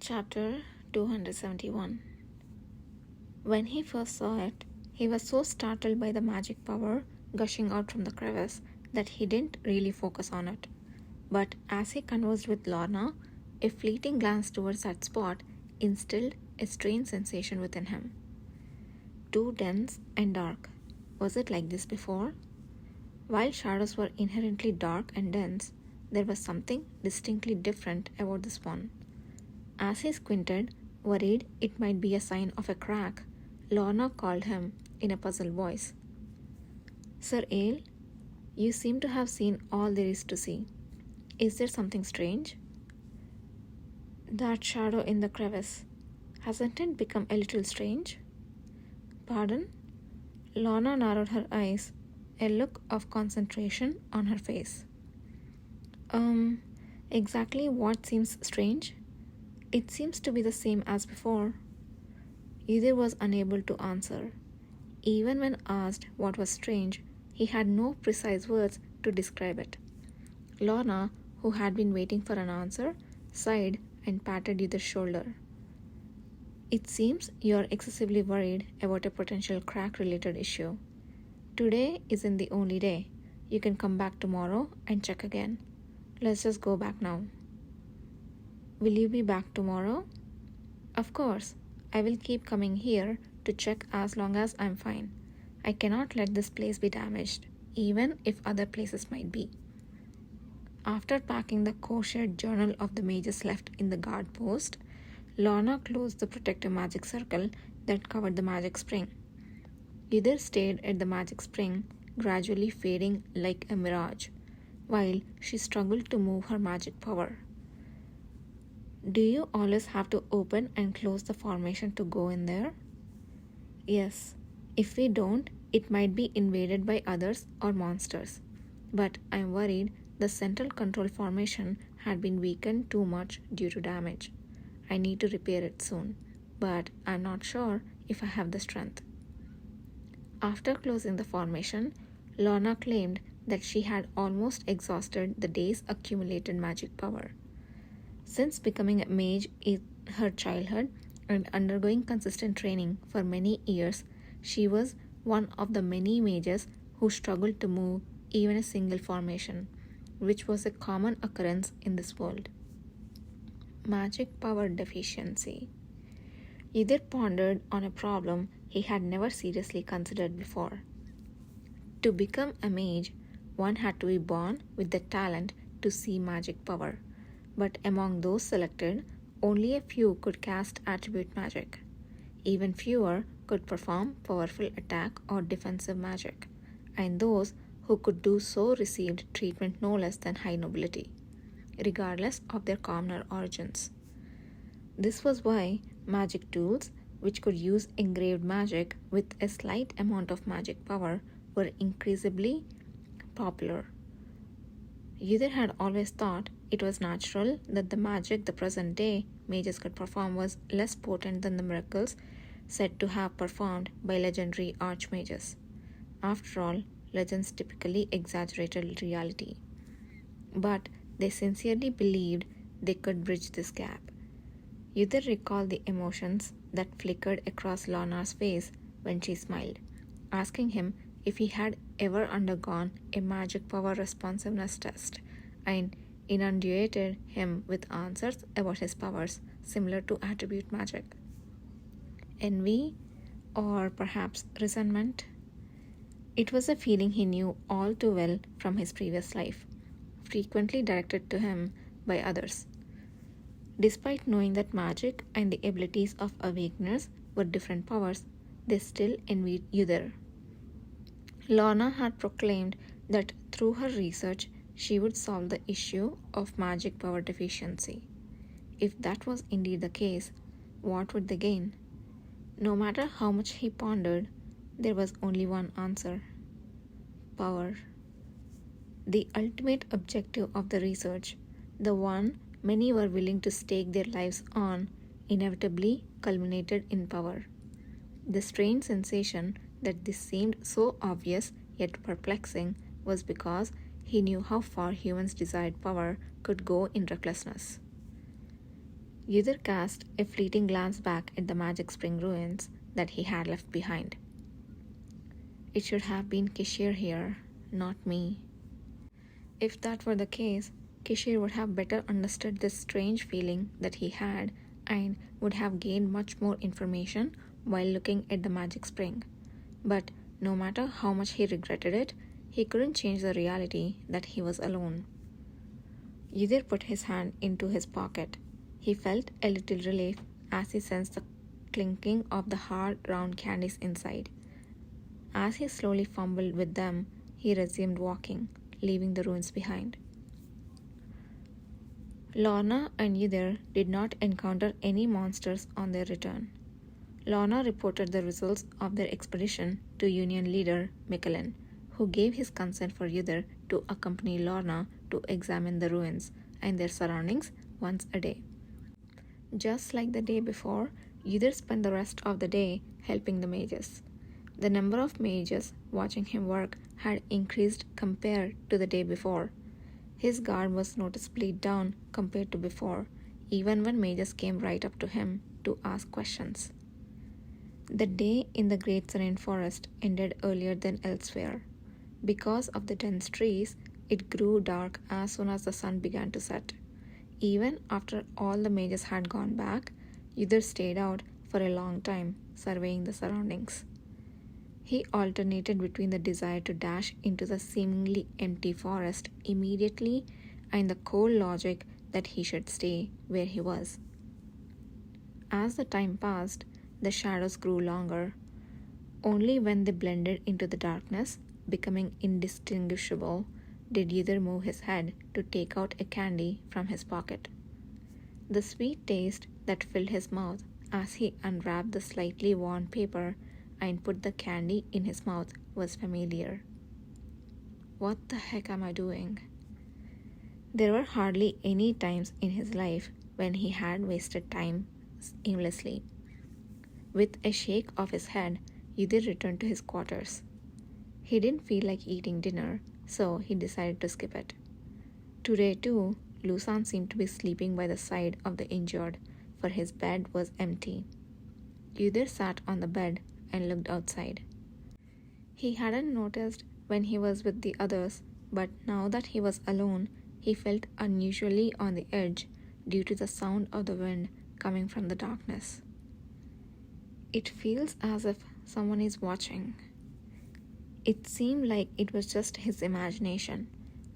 Chapter 271. When he first saw it, he was so startled by the magic power gushing out from the crevice that he didn't really focus on it. But as he conversed with Lorna, a fleeting glance towards that spot instilled a strange sensation within him. Too dense and dark. Was it like this before? While shadows were inherently dark and dense, there was something distinctly different about this one. As he squinted, worried it might be a sign of a crack, Lorna called him in a puzzled voice. Sir Ale, you seem to have seen all there is to see. Is there something strange? That shadow in the crevice. Hasn't it become a little strange? Pardon? Lorna narrowed her eyes, a look of concentration on her face. Exactly what seems strange? It seems to be the same as before. Either was unable to answer. Even when asked what was strange, he had no precise words to describe it. Lorna, who had been waiting for an answer, sighed and patted Either's shoulder. It seems you are excessively worried about a potential crack-related issue. Today isn't the only day. You can come back tomorrow and check again. Let's just go back now. Will you be back tomorrow? Of course. I will keep coming here to check as long as I'm fine. I cannot let this place be damaged, even if other places might be. After packing the co-shared journal of the mages left in the guard post, Lorna closed the protective magic circle that covered the magic spring. Either stared at the magic spring, gradually fading like a mirage, while she struggled to move her magic power. Do you always have to open and close the formation to go in there? Yes. If we don't, it might be invaded by others or monsters. But I'm worried the central control formation had been weakened too much due to damage. I need to repair it soon, but I'm not sure if I have the strength. After closing the formation, Lorna claimed that she had almost exhausted the day's accumulated magic power. Since becoming a mage in her childhood and undergoing consistent training for many years, she was one of the many mages who struggled to move even a single formation, which was a common occurrence in this world. Magic power deficiency. Either pondered on a problem he had never seriously considered before. To become a mage, one had to be born with the talent to see magic power. But among those selected, only a few could cast attribute magic. Even fewer could perform powerful attack or defensive magic, and those who could do so received treatment no less than high nobility, regardless of their commoner origins. This was why magic tools, which could use engraved magic with a slight amount of magic power, were increasingly popular. Either had always thought it was natural that the magic the present day mages could perform was less potent than the miracles said to have performed by legendary archmages. After all, legends typically exaggerated reality. But they sincerely believed they could bridge this gap. Either recalled the emotions that flickered across Lorna's face when she smiled, asking him if he had ever undergone a magic power responsiveness test, and inundated him with answers about his powers similar to attribute magic. Envy, or perhaps resentment? It was a feeling he knew all too well from his previous life, frequently directed to him by others. Despite knowing that magic and the abilities of awakeners were different powers, they still envied Either. Lorna had proclaimed that through her research she would solve the issue of magic power deficiency. If that was indeed the case, what would they gain? No matter how much he pondered, there was only one answer: power. The ultimate objective of the research, the one many were willing to stake their lives on, inevitably culminated in power. The strange sensation that this seemed so obvious yet perplexing was because he knew how far humans' desired power could go in recklessness. Yudhir cast a fleeting glance back at the Magic Spring ruins that he had left behind. It should have been Kishir here, not me. If that were the case, Kishir would have better understood this strange feeling that he had and would have gained much more information while looking at the magic spring. But no matter how much he regretted it, he couldn't change the reality that he was alone. Yudhir put his hand into his pocket. He felt a little relief as he sensed the clinking of the hard, round candies inside. As he slowly fumbled with them, he resumed walking, leaving the ruins behind. Lorna and Yudhir did not encounter any monsters on their return. Lorna reported the results of their expedition to Union leader Mikkelin, who gave his consent for Yudhir to accompany Lorna to examine the ruins and their surroundings once a day. Just like the day before, Yudhir spent the rest of the day helping the mages. The number of mages watching him work had increased compared to the day before. His guard was noticeably down compared to before, even when mages came right up to him to ask questions. The day in the Great Serene Forest ended earlier than elsewhere. Because of the dense trees, it grew dark as soon as the sun began to set. Even after all the mages had gone back, Yudhir stayed out for a long time, surveying the surroundings. He alternated between the desire to dash into the seemingly empty forest immediately and the cold logic that he should stay where he was. As the time passed, the shadows grew longer. Only when they blended into the darkness, becoming indistinguishable, did Yudhir move his head to take out a candy from his pocket. The sweet taste that filled his mouth as he unwrapped the slightly worn paper and put the candy in his mouth was familiar. What the heck am I doing? There were hardly any times in his life when he had wasted time aimlessly. With a shake of his head, Yudhir returned to his quarters. He didn't feel like eating dinner, so he decided to skip it. Today too, Lusan seemed to be sleeping by the side of the injured, for his bed was empty. Yudhir sat on the bed and looked outside. He hadn't noticed when he was with the others, but now that he was alone, he felt unusually on the edge due to the sound of the wind coming from the darkness. It feels as if someone is watching. It seemed like it was just his imagination,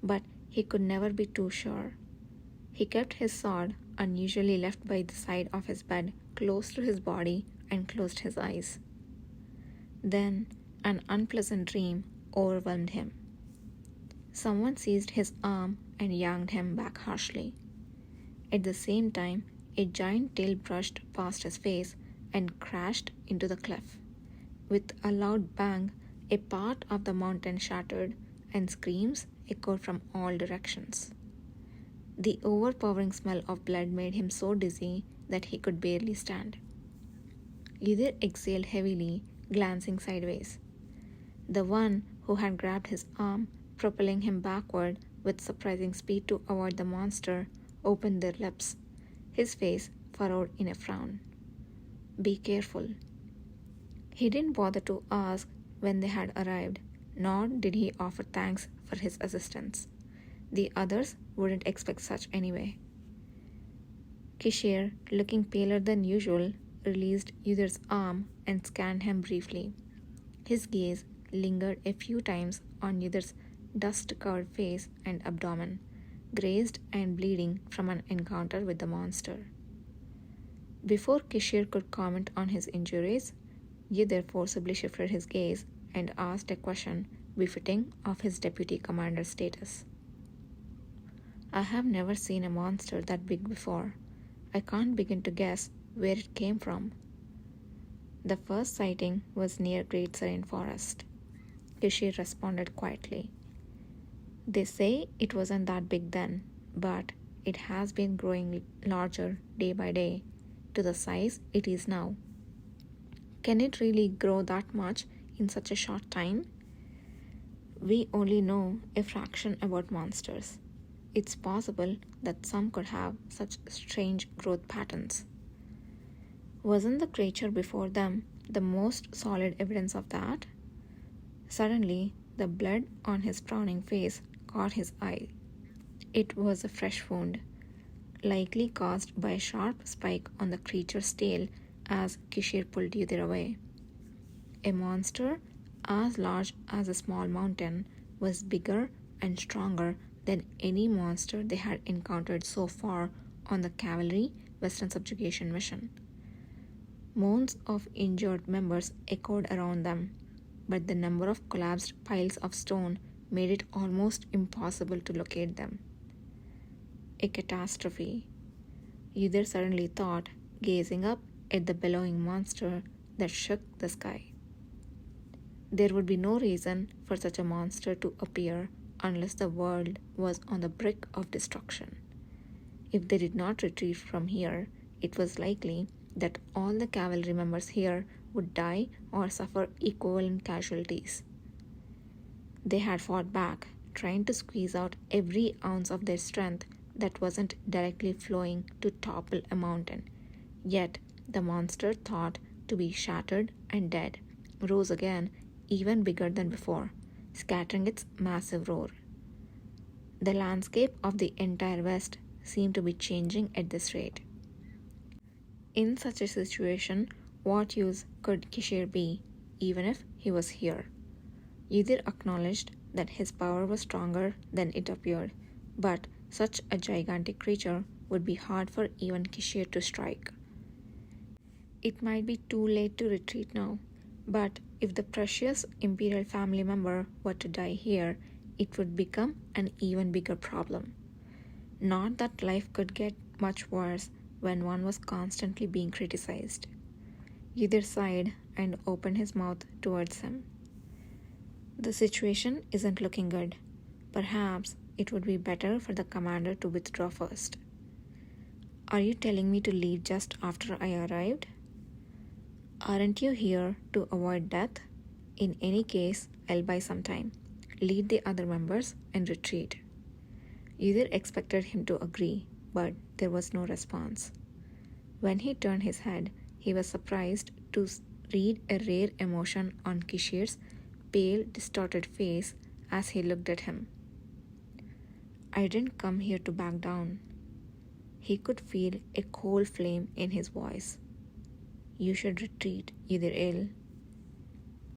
but he could never be too sure. He kept his sword, unusually left by the side of his bed, close to his body and closed his eyes. Then an unpleasant dream overwhelmed him. Someone seized his arm and yanked him back harshly. At the same time, a giant tail brushed past his face and crashed into the cliff. With a loud bang, a part of the mountain shattered, and screams echoed from all directions. The overpowering smell of blood made him so dizzy that he could barely stand. Yudhir exhaled heavily, glancing sideways. The one who had grabbed his arm, propelling him backward with surprising speed to avoid the monster, opened their lips, his face furrowed in a frown. "Be careful." He didn't bother to ask when they had arrived, nor did he offer thanks for his assistance. The others wouldn't expect such anyway. Kishir, looking paler than usual, released Yudhir's arm and scanned him briefly. His gaze lingered a few times on Yudhir's dust-covered face and abdomen, grazed and bleeding from an encounter with the monster. Before Kishir could comment on his injuries, Yudhir forcibly shifted his gaze and asked a question befitting of his deputy commander status. "I have never seen a monster that big before. I can't begin to guess where it came from." "The first sighting was near Great Serene Forest," Kishir responded quietly. "They say it wasn't that big then, but it has been growing larger day by day to the size it is now." "Can it really grow that much in such a short time?" "We only know a fraction about monsters. It's possible that some could have such strange growth patterns. Wasn't the creature before them the most solid evidence of that? Suddenly, the blood on his frowning face caught his eye. It was a fresh wound, likely caused by a sharp spike on the creature's tail as Kishir pulled Yudir away. A monster as large as a small mountain was bigger and stronger than any monster they had encountered so far on the cavalry Western subjugation mission. Moans of injured members echoed around them, but the number of collapsed piles of stone made it almost impossible to locate them. A catastrophe, Yudir suddenly thought, gazing up at the bellowing monster that shook the sky. There would be no reason for such a monster to appear unless the world was on the brink of destruction. If they did not retreat from here, it was likely that all the cavalry members here would die or suffer equivalent casualties. They had fought back, trying to squeeze out every ounce of their strength that wasn't directly flowing to topple a mountain. Yet the monster, thought to be shattered and dead, rose again, even bigger than before, scattering its massive roar. The landscape of the entire West seemed to be changing at this rate. In such a situation, what use could Kishir be, even if he was here? Yudir acknowledged that his power was stronger than it appeared, but such a gigantic creature would be hard for even Kishir to strike. It might be too late to retreat now, but if the precious imperial family member were to die here, it would become an even bigger problem. Not that life could get much worse when one was constantly being criticized. Yudir sighed and opened his mouth towards him. The situation isn't looking good. Perhaps it would be better for the commander to withdraw first. Are you telling me to leave just after I arrived? Aren't you here to avoid death? In any case, I'll buy some time. Lead the other members and retreat. Yudir expected him to agree, but there was no response. When he turned his head, he was surprised to read a rare emotion on Kishir's pale, distorted face as he looked at him. I didn't come here to back down. He could feel a cold flame in his voice. You should retreat, Yudir El.